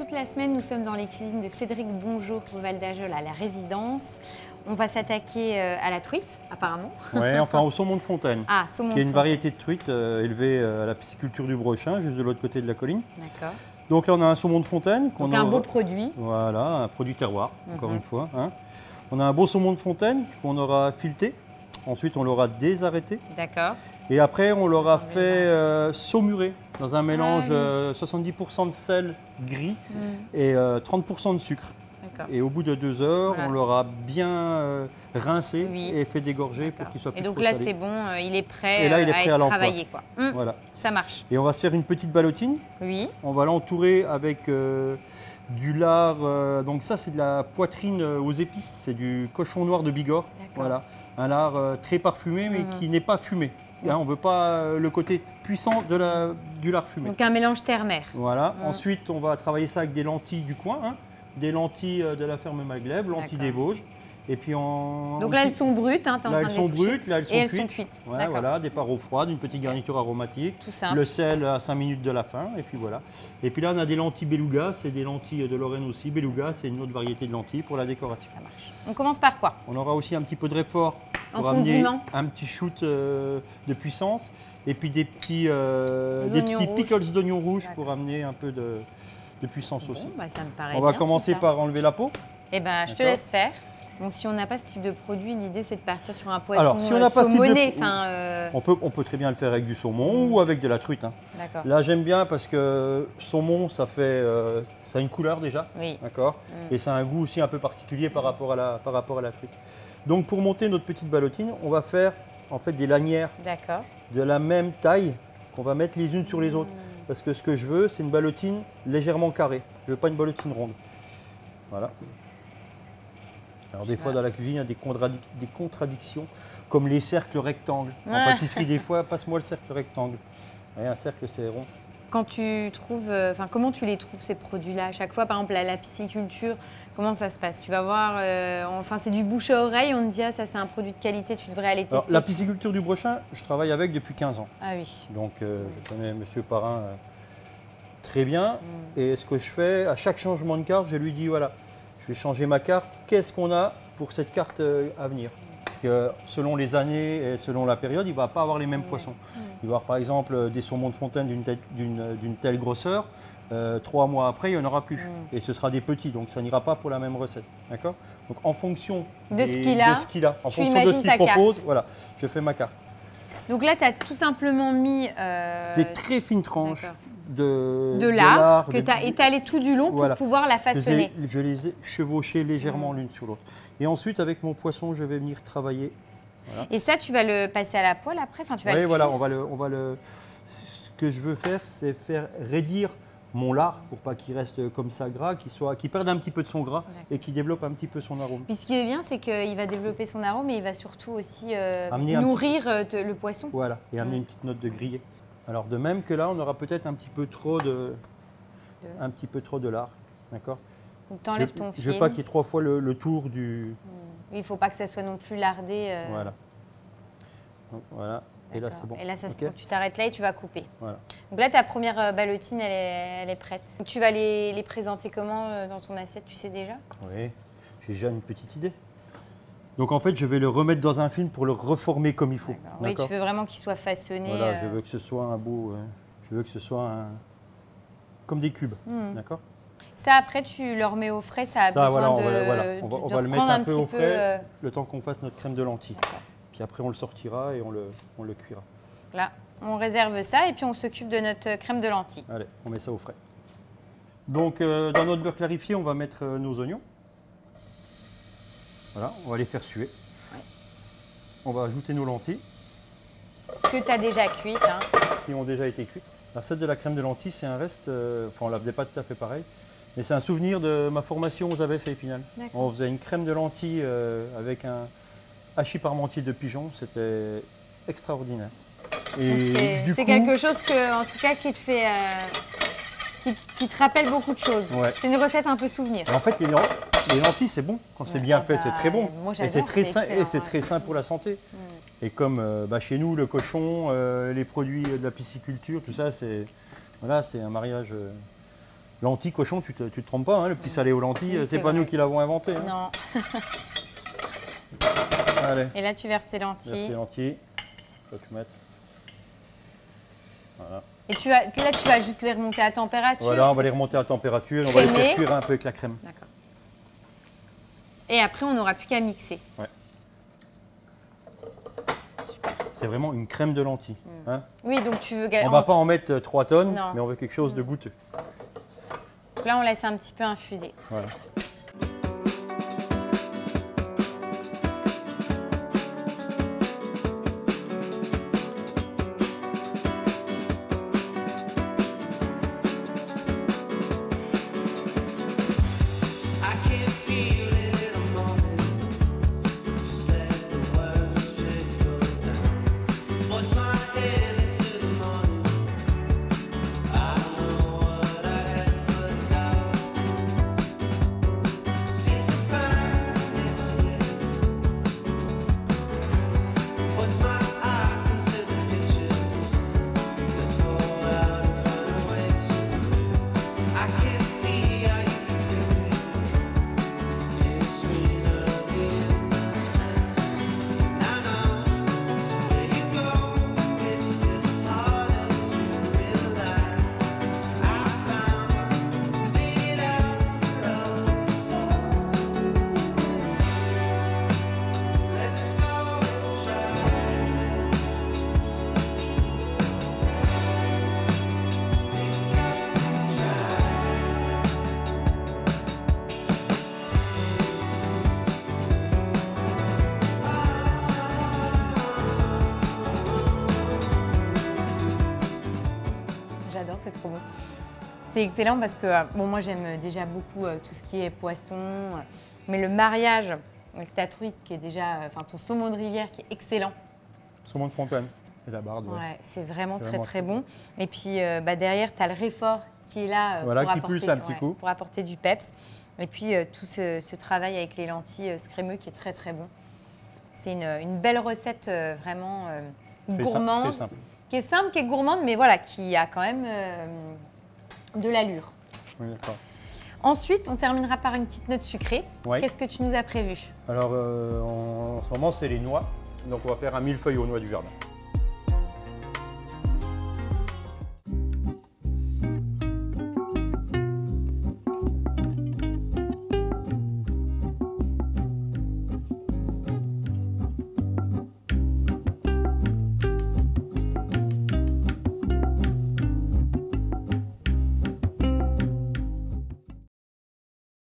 toute la semaine, nous sommes dans les cuisines de Cédric Bonjour au Val d'Ajol à la résidence. On va s'attaquer à la truite, apparemment. Oui, enfin au saumon de fontaine. Ah, saumon qui est de une fontaine. variété de truite élevée à la pisciculture du Brochin, juste de l'autre côté de la colline. D'accord. Donc là, on a un saumon de fontaine. Donc un beau produit. Voilà, un produit terroir, encore une fois. Hein. On a un beau saumon de fontaine qu'on aura fileté. Ensuite, on l'aura désarrêté. D'accord. Et après, on l'aura fait saumurer dans un mélange 70% de sel gris et 30% de sucre. Et au bout de 2 heures, on l'aura bien rincé et fait dégorger pour qu'il soit plus trop salé. Et donc là, c'est bon, il est prêt, et là, il est prêt à être travaillé. Quoi. Voilà. Ça marche. Et on va se faire une petite ballotine. Oui. On va l'entourer avec du lard. Donc ça, c'est de la poitrine aux épices. C'est du cochon noir de Bigorre. Voilà. Un lard très parfumé, mais qui n'est pas fumé. Hein, on ne veut pas le côté puissant du lard fumé. Donc un mélange terre-mer. Voilà. Ensuite, on va travailler ça avec des lentilles du coin. Hein. Des lentilles de la ferme Maglev, lentilles des Vosges. Et puis donc là, elles sont brutes, hein, là, elles sont brutes, là, elles sont cuites. Ouais, voilà, des poireaux froides, une petite garniture aromatique. Tout simple. Le sel à 5 minutes de la fin, et puis voilà. Et puis là, on a des lentilles beluga, c'est des lentilles de Lorraine aussi. Beluga, c'est une autre variété de lentilles pour la décoration. Ça marche. On commence par quoi? On aura aussi un petit peu de réfort pour en amener condiment. Un petit shoot de puissance. Et puis des petits pickles d'oignons rouges pour amener un peu de puissance aussi. Bah, ça me paraît on va commencer par enlever la peau. Eh ben, je te laisse faire. Bon, si on n'a pas ce type de produit, l'idée c'est de partir sur un poisson Alors, si on n'a pas saumonné. On peut très bien le faire avec du saumon ou avec de la truite. Hein. Là, j'aime bien parce que saumon, ça a une couleur déjà. Oui. D'accord. Et ça a un goût aussi un peu particulier par rapport à la truite. Donc, pour monter notre petite ballotine, on va faire en fait des lanières de la même taille qu'on va mettre les unes sur les autres. Parce que ce que je veux, c'est une ballotine légèrement carrée. Je ne veux pas une ballotine ronde. Voilà. Alors des fois dans la cuisine, il y a des contradictions, comme les cercles rectangles. En pâtisserie, des fois, passe-moi le cercle rectangle. Et un cercle, c'est rond. Quand tu trouves, comment tu les trouves ces produits-là? À chaque fois, par exemple, la pisciculture, comment ça se passe? Tu vas voir, c'est du bouche à oreille, on te dit, ah, ça c'est un produit de qualité, tu devrais aller tester. Alors, la pisciculture du Brochin, je travaille avec depuis 15 ans. Ah oui. Donc je connais Monsieur Parrain très bien. Et ce que je fais, à chaque changement de carte, je lui dis, voilà, je vais changer ma carte, qu'est-ce qu'on a pour cette carte à venir? Parce que selon les années et selon la période, il ne va pas avoir les mêmes poissons. Il va y avoir par exemple des saumons de fontaine d'une telle grosseur. 3 mois après, il n'y en aura plus. Et ce sera des petits, donc ça n'ira pas pour la même recette. D'accord? Donc en fonction de ce qu'il a, en fonction de ce qu'il propose, voilà, je fais ma carte. Donc là, tu as tout simplement mis des très fines tranches de lard que tu as étalé tout du long pour pouvoir la façonner. Je les ai chevauchées légèrement l'une sur l'autre. Et ensuite, avec mon poisson, je vais venir travailler. Voilà. Et ça, tu vas le passer à la poêle après? Oui, voilà, ce que je veux faire, c'est faire raidir mon lard pour pas qu'il reste comme ça gras, qu'il perde un petit peu de son gras et qu'il développe un petit peu son arôme. Puis ce qui est bien, c'est qu'il va développer son arôme, mais il va surtout aussi nourrir le poisson. Voilà, et amener une petite note de grillé. Alors de même que là, on aura peut-être un petit peu trop de lard, d'accord? Donc tu enlèves ton film. Je veux pas qu'il y ait 3 fois le tour du... Il ne faut pas que ça soit non plus lardé. Voilà. Donc, voilà. Et là, c'est bon. Et là, tu t'arrêtes là et tu vas couper. Voilà. Donc là, ta première ballotine, elle est prête. Donc, tu vas les présenter comment dans ton assiette, tu sais déjà? Oui, j'ai déjà une petite idée. Donc en fait, je vais le remettre dans un film pour le reformer comme il faut. Oui, tu veux vraiment qu'il soit façonné. Voilà, je veux que ce soit un beau... je veux que ce soit comme des cubes, d'accord? Ça, après, tu le remets au frais, ça a besoin de on va le mettre un peu au frais, le temps qu'on fasse notre crème de lentilles. Puis après, on le sortira et on le cuira. Là, on réserve ça et puis on s'occupe de notre crème de lentilles. Allez, on met ça au frais. Donc, dans notre beurre clarifié, on va mettre nos oignons. Voilà, on va les faire suer. Ouais. On va ajouter nos lentilles. Que tu as déjà cuites. Hein. Qui ont déjà été cuites. La recette de la crème de lentilles, c'est un reste, on ne la faisait pas tout à fait pareil, mais c'est un souvenir de ma formation aux Abbesses à Épinal. On faisait une crème de lentilles avec un hachis parmentier de pigeon, c'était extraordinaire. C'est quelque chose en tout cas, qui te fait... Qui te rappelle beaucoup de choses. Ouais. C'est une recette un peu souvenir. Et en fait, les lentilles, c'est bon. Quand c'est bien fait, c'est très bon. Moi, et c'est très sain, et c'est très sain pour la santé. Et comme chez nous, le cochon, les produits de la pisciculture, tout ça, c'est un mariage Lentilles, cochon, tu te trompes pas, hein, le petit salé aux lentilles, Oui, c'est pas nous qui l'avons inventé. Hein. Non. Allez. Et là, tu verses tes lentilles. Verse les lentilles. Ça, tu mets. Voilà. Et là, tu vas juste les remonter à température. Voilà, on va les remonter à température et on va les faire cuire un peu avec la crème. D'accord. Et après, on n'aura plus qu'à mixer. Ouais. C'est vraiment une crème de lentilles. Hein. Oui, donc tu veux... On ne va pas en mettre 3 tonnes, non. mais on veut quelque chose de goûteux. Donc là, on laisse un petit peu infuser. Voilà. C'est trop bon. C'est excellent parce que bon, moi j'aime déjà beaucoup tout ce qui est poisson, mais le mariage avec ta truite qui est déjà, enfin ton saumon de rivière qui est excellent. Saumon de fontaine et la barde. Ouais, c'est vraiment très bon. Et puis derrière, tu as le réfort qui est là voilà, pour, qui apporter, pulse un petit coup. pour apporter du peps. Et puis tout ce travail avec les lentilles crémeux qui est très bon. C'est une belle recette vraiment gourmande. C'est simple. Qui est simple, qui est gourmande, mais voilà, qui a quand même de l'allure. Oui, d'accord. Ensuite, on terminera par une petite note sucrée. Oui. Qu'est-ce que tu nous as prévu? Alors, en ce moment, c'est les noix. Donc, on va faire un millefeuille aux noix du jardin.